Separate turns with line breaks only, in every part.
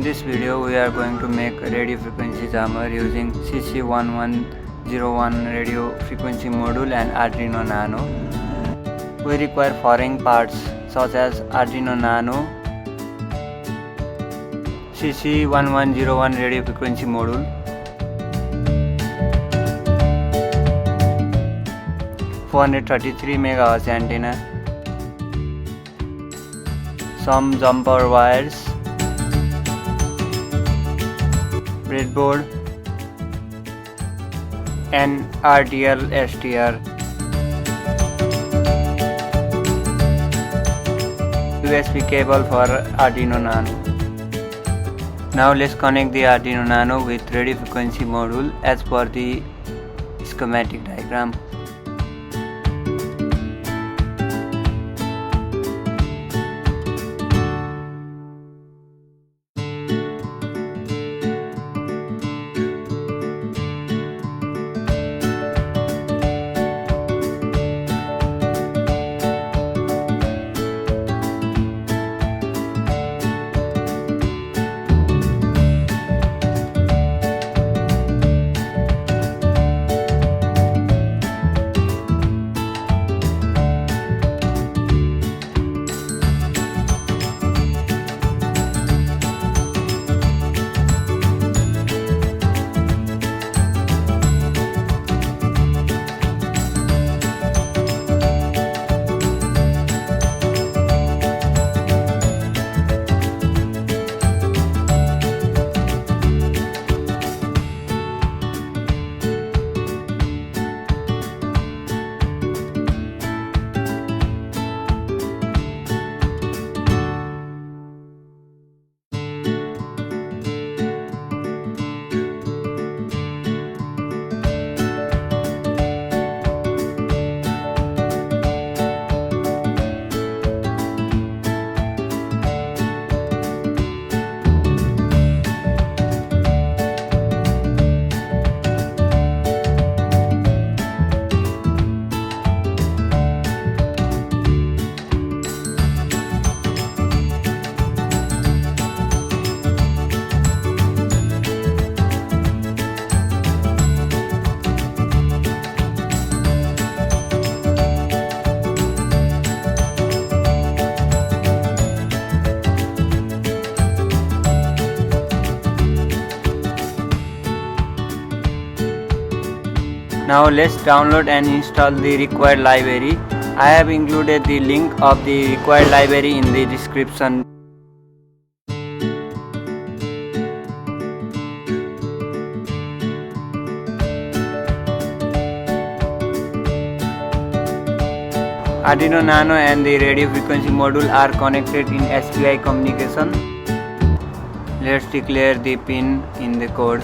In this video, we are going to make a radio frequency jammer using CC1101 radio frequency module and Arduino Nano. We require following parts such as Arduino Nano, CC1101 radio frequency module, (433 MHz) antenna, some jumper wires, breadboard, and RTL STR, USB cable for Arduino Nano. Now let's connect the Arduino Nano with radio frequency module as per the schematic diagram. Now let's download and install the required library. I have included the link of the required library in the description. Arduino Nano and the radio frequency module are connected in SPI communication. Let's declare the pin in the code.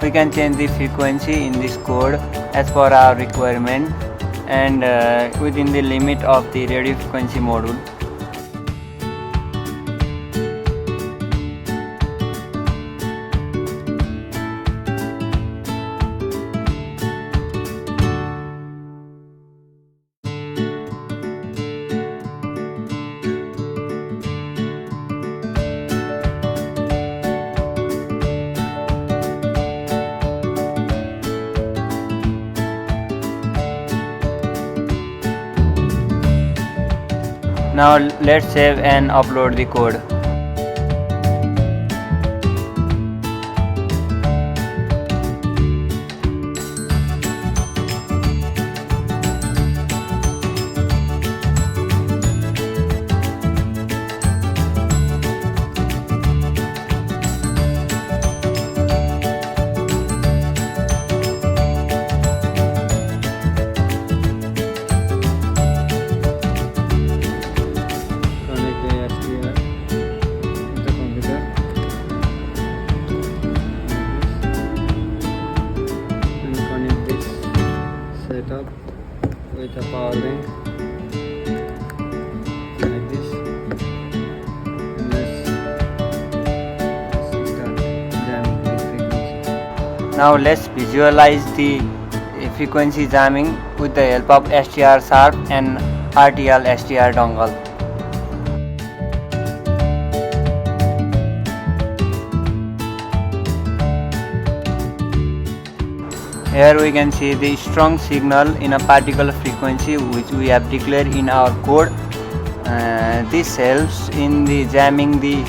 We can change the frequency in this code as per our requirement and within the limit of the radio frequency module. Now let's save and upload the code. Now let's visualize the frequency jamming with the help of STR sharp and RTL STR dongle. Here we can see the strong signal in a particular frequency which we have declared in our code. This helps in the jamming the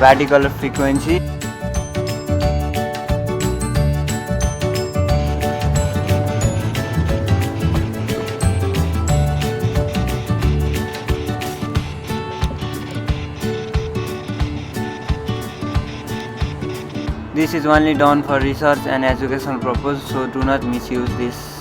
particular frequency. This is only done for research and educational purpose, so do not misuse this.